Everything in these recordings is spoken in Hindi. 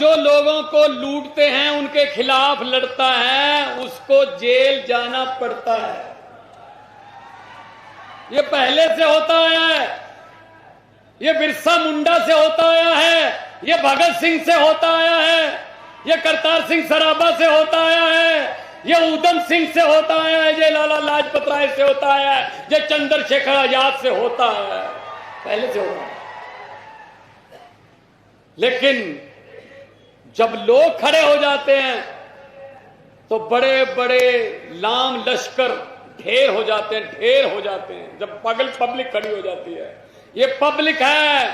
जो लोगों को लूटते हैं उनके खिलाफ लड़ता है उसको जेल जाना पड़ता है। ये पहले से होता आया है, ये बिरसा मुंडा से होता आया है, ये भगत सिंह से होता आया है, ये करतार सिंह सराभा से होता आया है, ये उधम सिंह से होता आया है, ये लाला लाजपत राय से होता आया है, ये चंद्रशेखर आजाद से होता आया है, पहले से होता है। लेकिन जब लोग खड़े हो जाते हैं तो बड़े बड़े लाम लश्कर ढेर हो जाते हैं। जब पब्लिक खड़ी हो जाती है, ये पब्लिक है,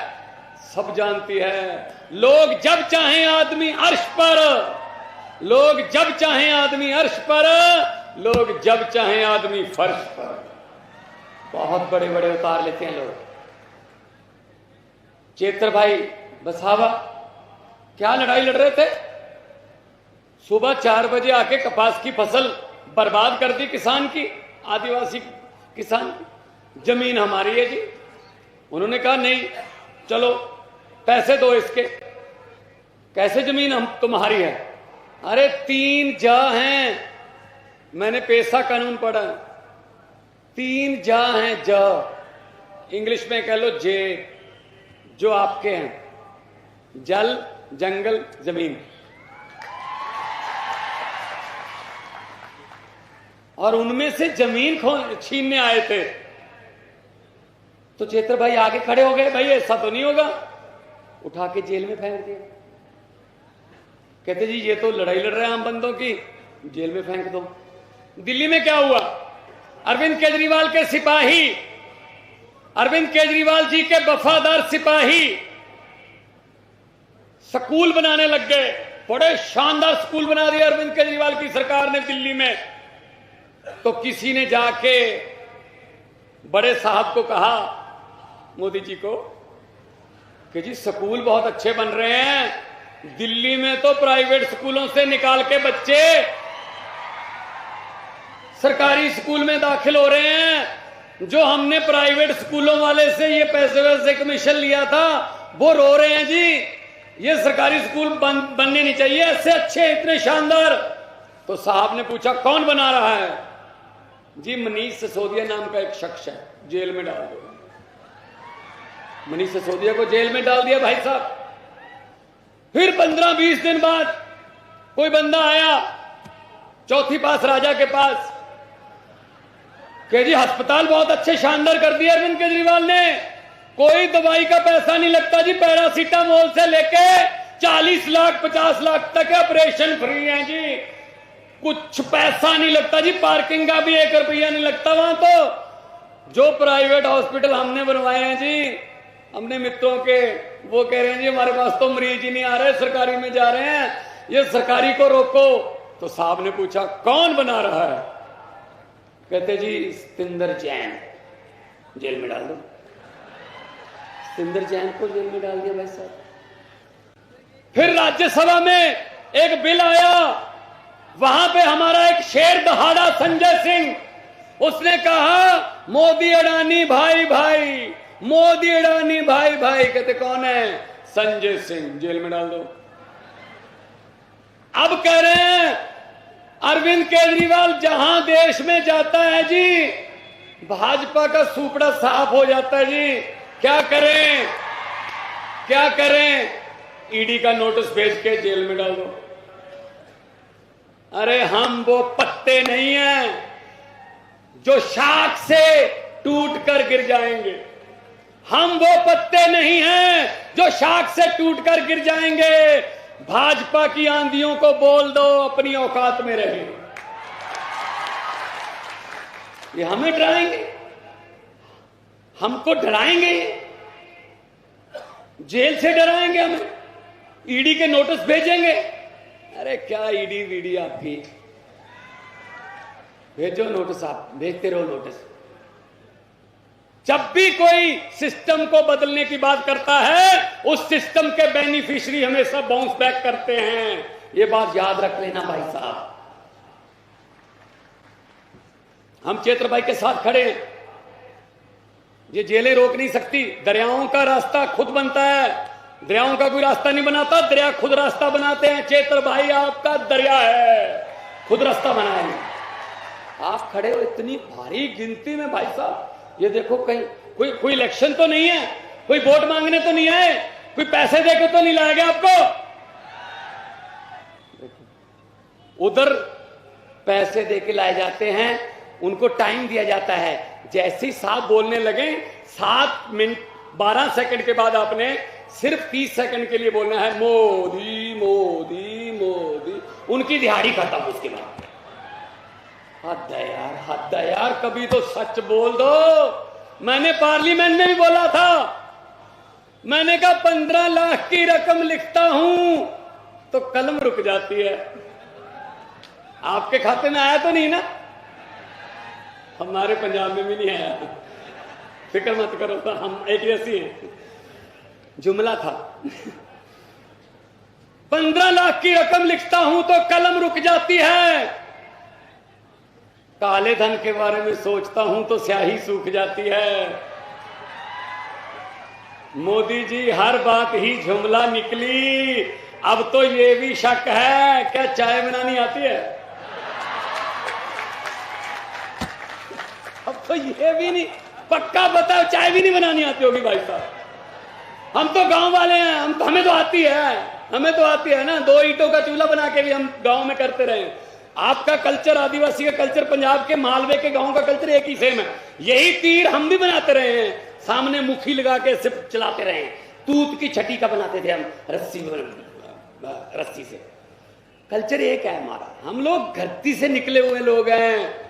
सब जानती है। लोग जब चाहें आदमी अर्श पर, लोग जब चाहें आदमी अर्श पर, लोग जब चाहें आदमी फर्श पर। बहुत बड़े बड़े उतार लेते हैं लोग। चेतर भाई बसावा क्या लड़ाई लड़ रहे थे? सुबह 4 बजे आके कपास की फसल बर्बाद कर दी किसान की, आदिवासी किसान की। जमीन हमारी है जी। उन्होंने कहा नहीं, चलो पैसे दो इसके। कैसे जमीन हम तुम्हारी है? अरे 3 जा हैं, मैंने पैसा कानून पढ़ा, 3 जा हैं, जा इंग्लिश में कह लो जे, जो आपके हैं, जल, जंगल, जमीन। और उनमें से जमीन छीनने आए थे। तो चेतर भाई आगे खड़े हो गए, भाई ऐसा तो नहीं होगा, उठा के जेल में फेंक दिया। कहते जी ये तो लड़ाई लड़ रहे हैं आम बंदों की, जेल में फेंक दो। दिल्ली में क्या हुआ? अरविंद केजरीवाल के सिपाही, अरविंद केजरीवाल जी के वफादार सिपाही स्कूल बनाने लग गए। बड़े शानदार स्कूल बना दिए अरविंद केजरीवाल की सरकार ने दिल्ली में। तो किसी ने जाके बड़े साहब को कहा, मोदी जी को, कि जी स्कूल बहुत अच्छे बन रहे हैं, दिल्ली में तो प्राइवेट स्कूलों से निकाल के बच्चे सरकारी स्कूल में दाखिल हो रहे हैं। जो हमने प्राइवेट स्कूलों वाले से ये पैसे वैसे कमीशन लिया था वो रो रहे हैं जी, ये सरकारी स्कूल बनने नहीं चाहिए, ऐसे अच्छे, इतने शानदार। तो साहब ने पूछा कौन बना रहा है? जी मनीष सिसोदिया नाम का एक शख्स है, जेल में डाल दो। मनीष सिसोदिया को जेल में डाल दिया भाई साहब। फिर 15-20 दिन बाद कोई बंदा आया चौथी पास राजा के पास, कि जी अस्पताल बहुत अच्छे शानदार कर दिया अरविंद केजरीवाल ने, कोई दवाई का पैसा नहीं लगता जी, पैरासीटामोल से लेके 40 लाख 50 लाख तक ऑपरेशन फ्री है जी, कुछ पैसा नहीं लगता जी, पार्किंग का भी 1 रुपया नहीं लगता वहां। तो जो प्राइवेट हॉस्पिटल हमने बनवाए हैं जी, हमने मित्रों के, वो कह रहे हैं जी हमारे पास तो मरीज ही नहीं आ रहे, सरकारी में जा रहे हैं, ये सरकारी को रोको। तो साहब ने पूछा कौन बना रहा है? कहते जी सतिंदर जैन, जेल में डाल दो। सतिंदर जैन को जेल में डाल दिया भाई साहब। फिर राज्यसभा में एक बिल आया, वहां पे हमारा एक शेर दहाड़ा संजय सिंह, उसने कहा मोदी अडानी भाई भाई, मोदी अडानी भाई भाई। कहते कौन है? संजय सिंह, जेल में डाल दो। अब कह रहे हैं अरविंद केजरीवाल जहां देश में जाता है जी, भाजपा का सुपड़ा साफ हो जाता है जी। क्या करें, क्या करें? ईडी का नोटिस भेज के जेल में डाल दो। अरे हम वो पत्ते नहीं हैं जो शाख से टूट कर गिर जाएंगे, हम वो पत्ते नहीं हैं जो शाख से टूट कर गिर जाएंगे। भाजपा की आंधियों को बोल दो अपनी औकात में रहे। ये हमें डराएंगे, हमको डराएंगे, जेल से डराएंगे, हमें ईडी के नोटिस भेजेंगे। अरे क्या ईडी वीडी आपकी, भेजो नोटिस, आप भेजते रहो नोटिस। जब भी कोई सिस्टम को बदलने की बात करता है, उस सिस्टम के बेनिफिशियरी हमेशा बाउंस बैक करते हैं। ये बात याद रख लेना भाई साहब। हम चेतर भाई के साथ खड़े हैं। ये जेलें रोक नहीं सकती, दरियाओं का रास्ता खुद बनता है। दरियाओं का कोई रास्ता नहीं बनाता, दरिया खुद रास्ता बनाते हैं। चेतर भाई आपका दरिया है, खुद रास्ता बनाए। आप खड़े हो इतनी भारी गिनती में भाई साहब, ये देखो कहीं कोई इलेक्शन तो नहीं है, कोई वोट मांगने तो नहीं आए, कोई पैसे देके तो नहीं लाया गया आपको। उधर पैसे देके लाए जाते हैं, उनको टाइम दिया जाता है। जैसे ही साहब बोलने लगे 7 मिनट 12 सेकंड के बाद आपने सिर्फ 30 सेकंड के लिए बोलना है मोदी मोदी मोदी, उनकी दिहाड़ी खत्म। उसके बाद हद है यार, हद है यार, कभी तो सच बोल दो। मैंने पार्लियामेंट में भी बोला था, मैंने कहा 15 लाख की रकम लिखता हूं तो कलम रुक जाती है। आपके खाते में आया तो नहीं ना? हमारे पंजाब में भी नहीं आया, फिक्र मत करो, तो हम एक जैसी हैं। जुमला था 15 लाख की रकम लिखता हूं तो कलम रुक जाती है, काले धन के बारे में सोचता हूं तो स्याही सूख जाती है। मोदी जी हर बात ही जुमला निकली, अब तो ये भी शक है क्या चाय बनानी आती है? अब तो ये भी नहीं पक्का बताओ, चाय भी नहीं बनानी आती होगी भाई साहब। हम तो गांव वाले हैं, हमें तो आती है, हमें तो आती है ना। 2 ईंटों का चूल्हा बना के भी हम गांव में करते रहे। आपका कल्चर, आदिवासी का कल्चर, पंजाब के मालवे के गांव का कल्चर एक ही सेम है। यही तीर हम भी बनाते रहे हैं, सामने मुखी लगा के सिर्फ चलाते रहे। तूत की छठी का बनाते थे हम, रस्सी से। कल्चर एक है हमारा, हम लोग धरती से निकले हुए लोग हैं।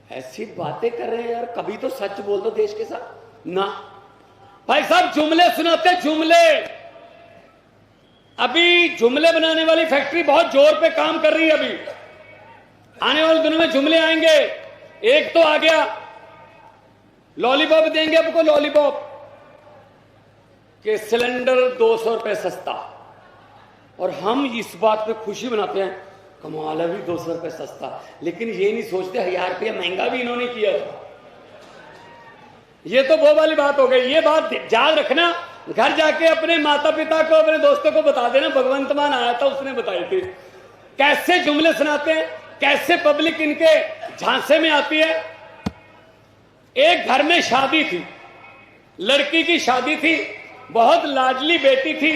ऐसी बातें कर रहे हैं यार, कभी तो सच बोल दो देश के साथ ना। भाई साहब जुमले सुनाते, जुमले। अभी जुमले बनाने वाली फैक्ट्री बहुत जोर पे काम कर रही है। अभी आने वाले दिनों में जुमले आएंगे। एक तो आ गया, लॉलीपॉप देंगे आपको, लॉलीपॉप के सिलेंडर 200 रुपए सस्ता। और हम इस बात पे खुशी मनाते हैं, कमाल है भी 200 रुपए सस्ता। लेकिन ये नहीं सोचते 1000 रुपया महंगा भी इन्होंने किया था। ये तो वो वाली बात हो गई। ये बात याद रखना, घर जाके अपने माता पिता को, अपने दोस्तों को बता देना। भगवंत मान आया था, उसने बताई थी कैसे जुमले सुनाते हैं, कैसे पब्लिक इनके झांसे में आती है। एक घर में शादी थी, लड़की की शादी थी, बहुत लाडली बेटी थी।